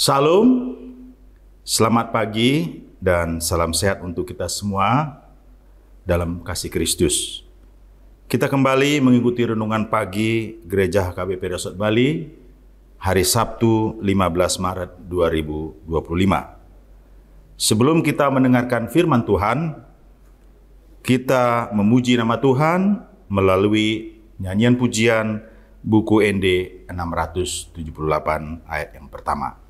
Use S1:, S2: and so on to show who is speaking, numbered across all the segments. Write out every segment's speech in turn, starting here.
S1: Salam, selamat pagi dan salam sehat untuk kita semua dalam kasih Kristus. Kita kembali mengikuti renungan pagi Gereja HKBP Dasot Bali hari Sabtu 15 Maret 2025. Sebelum kita mendengarkan firman Tuhan, kita memuji nama Tuhan melalui nyanyian pujian buku ND 678 ayat yang pertama.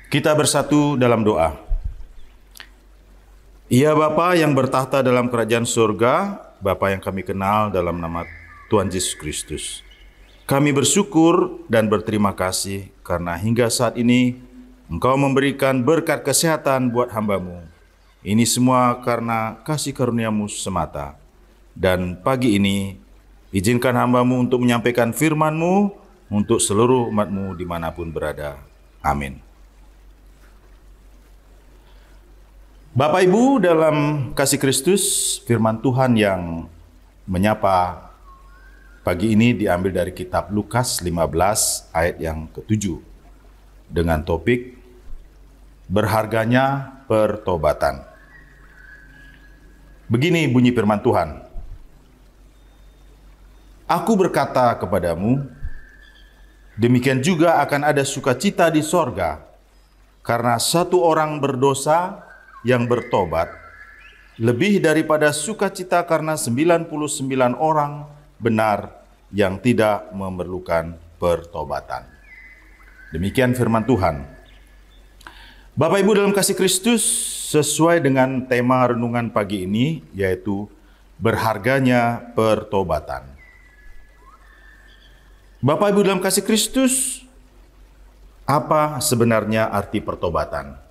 S1: Kita bersatu dalam doa. Ya Bapa yang bertahta dalam kerajaan surga, Bapa yang kami kenal dalam nama Tuhan Yesus Kristus. Kami bersyukur dan berterima kasih karena hingga saat ini Engkau memberikan berkat kesehatan buat hamba-Mu. Ini semua karena kasih karunia-Mu semata. Dan pagi ini, izinkan hamba-Mu untuk menyampaikan firman-Mu untuk seluruh umat-Mu dimanapun berada. Amin. Bapak Ibu dalam kasih Kristus, firman Tuhan yang menyapa pagi ini diambil dari kitab Lukas 15 ayat yang ke-7 dengan topik berharganya pertobatan. Begini bunyi firman Tuhan. Aku berkata kepadamu, demikian juga akan ada sukacita di sorga karena satu orang berdosa yang bertobat, lebih daripada sukacita karena 99 orang benar yang tidak memerlukan pertobatan. Demikian firman Tuhan. Bapak Ibu dalam kasih Kristus, sesuai dengan tema renungan pagi ini, yaitu berharganya pertobatan. Bapak Ibu dalam kasih Kristus, apa sebenarnya arti pertobatan?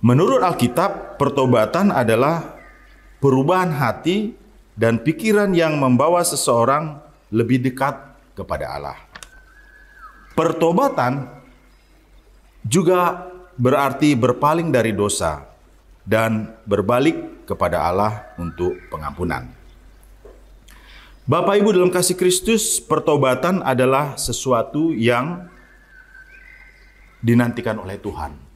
S1: Menurut Alkitab, pertobatan adalah perubahan hati dan pikiran yang membawa seseorang lebih dekat kepada Allah. Pertobatan juga berarti berpaling dari dosa dan berbalik kepada Allah untuk pengampunan. Bapak Ibu dalam kasih Kristus, pertobatan adalah sesuatu yang dinantikan oleh Tuhan.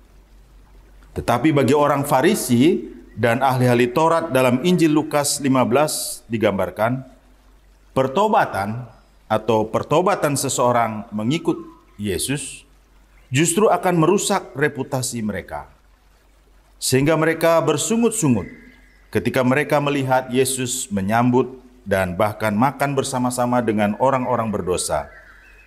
S1: Tetapi bagi orang Farisi dan ahli-ahli Taurat dalam Injil Lukas 15 digambarkan, pertobatan atau pertobatan seseorang mengikut Yesus justru akan merusak reputasi mereka. Sehingga mereka bersungut-sungut ketika mereka melihat Yesus menyambut dan bahkan makan bersama-sama dengan orang-orang berdosa,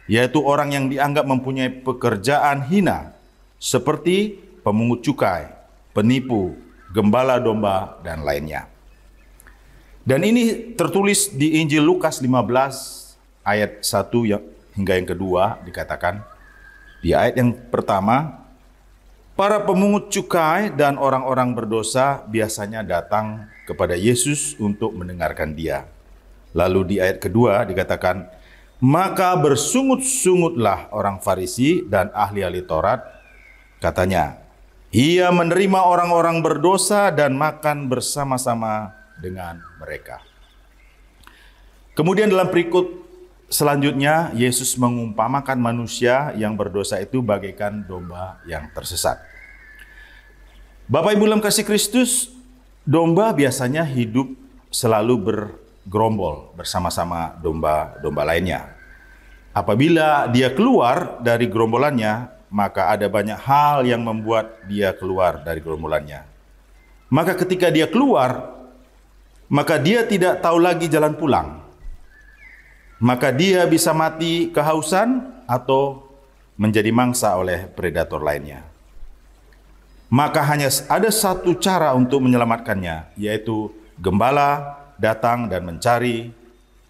S1: yaitu orang yang dianggap mempunyai pekerjaan hina seperti pemungut cukai, penipu, gembala domba, dan lainnya. Dan ini tertulis di Injil Lukas 15 ayat 1 hingga yang kedua dikatakan, di ayat yang pertama, para pemungut cukai dan orang-orang berdosa biasanya datang kepada Yesus untuk mendengarkan Dia. Lalu di ayat kedua dikatakan, maka bersungut-sungutlah orang Farisi dan ahli-ahli Taurat, katanya, ia menerima orang-orang berdosa dan makan bersama-sama dengan mereka. Kemudian dalam berikut selanjutnya, Yesus mengumpamakan manusia yang berdosa itu bagaikan domba yang tersesat. Bapak Ibu dalam kasih Kristus, domba biasanya hidup selalu bergerombol bersama-sama domba-domba lainnya. Apabila dia keluar dari gerombolannya, maka ada banyak hal yang membuat dia keluar dari gerombolannya. Maka ketika dia keluar, maka dia tidak tahu lagi jalan pulang. maka dia bisa mati kehausan atau menjadi mangsa oleh predator lainnya. Maka hanya ada satu cara untuk menyelamatkannya, yaitu gembala datang dan mencari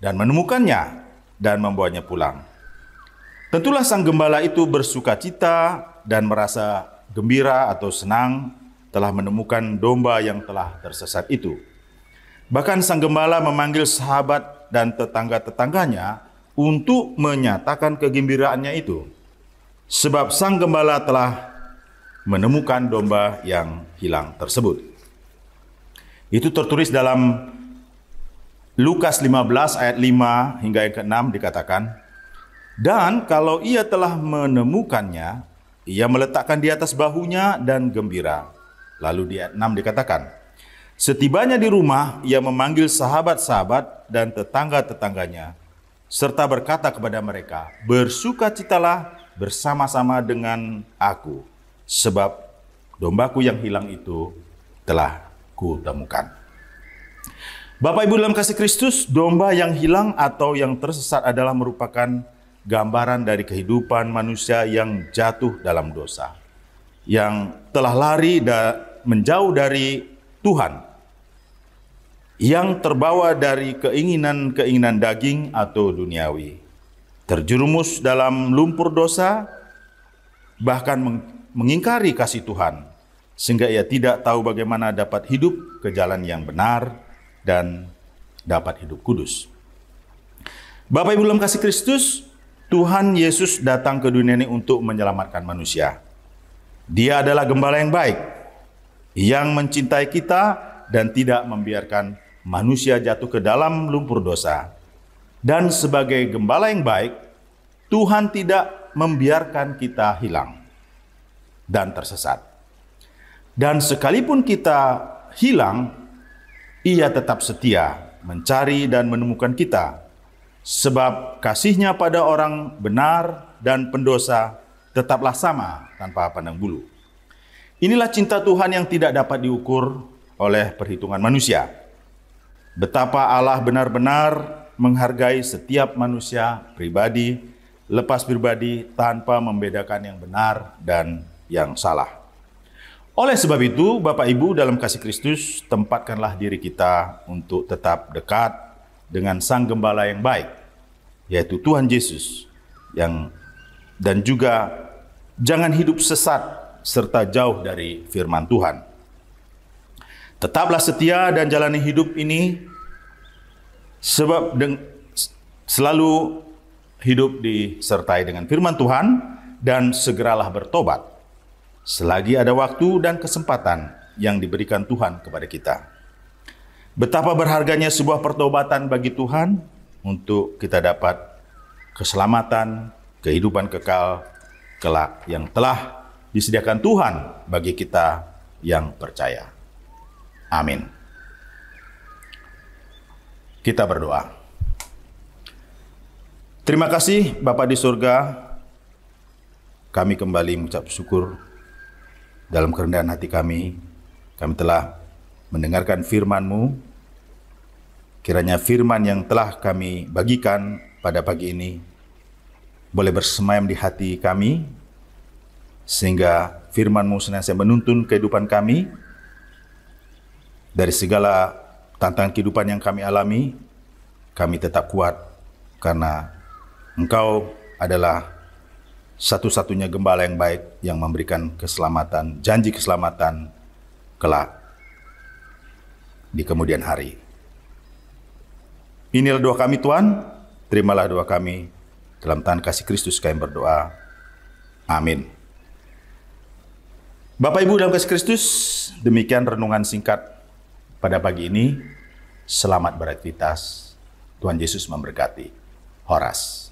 S1: dan menemukannya dan membawanya pulang. Tentulah sang gembala itu bersukacita dan merasa gembira atau senang telah menemukan domba yang telah tersesat itu. Bahkan sang gembala memanggil sahabat dan tetangga-tetangganya untuk menyatakan kegembiraannya itu. Sebab sang gembala telah menemukan domba yang hilang tersebut. Itu tertulis dalam Lukas 15 ayat 5 hingga ayat ke-6 dikatakan, dan kalau ia telah menemukannya, ia meletakkan di atas bahunya dan gembira. Lalu di ayat 6 dikatakan, setibanya di rumah, ia memanggil sahabat-sahabat dan tetangga-tetangganya, serta berkata kepada mereka, bersukacitalah bersama-sama dengan aku, sebab dombaku yang hilang itu telah kutemukan. Bapak Ibu dalam kasih Kristus, domba yang hilang atau yang tersesat adalah merupakan gambaran dari kehidupan manusia yang jatuh dalam dosa, yang telah lari menjauh dari Tuhan, yang terbawa dari keinginan-keinginan daging atau duniawi, terjerumus dalam lumpur dosa, bahkan mengingkari kasih Tuhan, sehingga ia tidak tahu bagaimana dapat hidup ke jalan yang benar dan dapat hidup kudus. Bapak Ibu dalam kasih Kristus, Tuhan Yesus datang ke dunia ini untuk menyelamatkan manusia. Dia adalah gembala yang baik, yang mencintai kita dan tidak membiarkan manusia jatuh ke dalam lumpur dosa. Dan sebagai gembala yang baik, Tuhan tidak membiarkan kita hilang dan tersesat. Dan sekalipun kita hilang, Ia tetap setia mencari dan menemukan kita, sebab kasih-Nya pada orang benar dan pendosa tetaplah sama tanpa pandang bulu. Inilah cinta Tuhan yang tidak dapat diukur oleh perhitungan manusia. Betapa Allah benar-benar menghargai setiap manusia pribadi, lepas pribadi, tanpa membedakan yang benar dan yang salah. Oleh sebab itu, Bapak Ibu dalam kasih Kristus, tempatkanlah diri kita untuk tetap dekat dengan Sang Gembala yang baik, yaitu Tuhan Yesus, dan juga jangan hidup sesat serta jauh dari firman Tuhan. Tetaplah setia dan jalani hidup ini, sebab selalu hidup disertai dengan firman Tuhan, dan segeralah bertobat selagi ada waktu dan kesempatan yang diberikan Tuhan kepada kita. Betapa berharganya sebuah pertobatan bagi Tuhan untuk kita dapat keselamatan, kehidupan kekal kelak yang telah disediakan Tuhan bagi kita yang percaya. Amin. Kita berdoa. Terima kasih Bapa di surga, kami kembali mengucap syukur dalam kerendahan hati kami telah mendengarkan firman-Mu. Kiranya firman yang telah kami bagikan pada pagi ini boleh bersemayam di hati kami, sehingga firman-Mu senantiasa menuntun kehidupan kami dari segala tantangan kehidupan yang kami alami. Kami tetap kuat karena Engkau adalah satu-satunya gembala yang baik yang memberikan keselamatan, janji keselamatan kelak di kemudian hari. Inilah doa kami Tuhan, terimalah doa kami, dalam Tuhan kasih Kristus kami berdoa. Amin. Bapak Ibu dalam kasih Kristus, demikian renungan singkat pada pagi ini. Selamat beraktivitas. Tuhan Yesus memberkati. Horas.